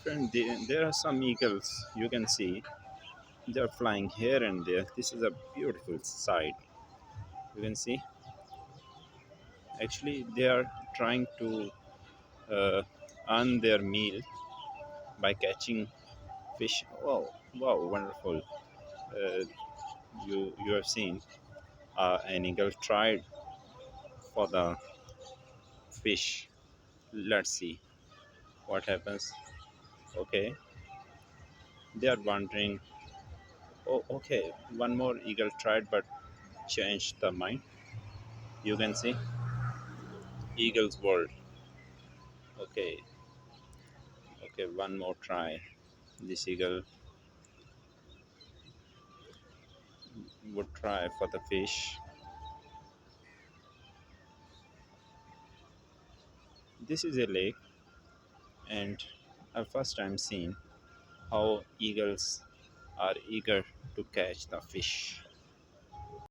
Friend, there are some eagles you can see. They are flying here and there. This is a beautiful sight. You can see. Actually, they are trying to uh, earn their meal by catching fish. Oh, wow, wonderful! Uh, you have seen an eagle tried for the fish. Let's see what happens. Okay, they are wondering. Oh, okay. One more eagle tried but changed the mind. You can see eagle's world. Okay, okay. One more try. This eagle would try for the fish. This is a lake, and I first time seen how eagles are eager to catch the fish.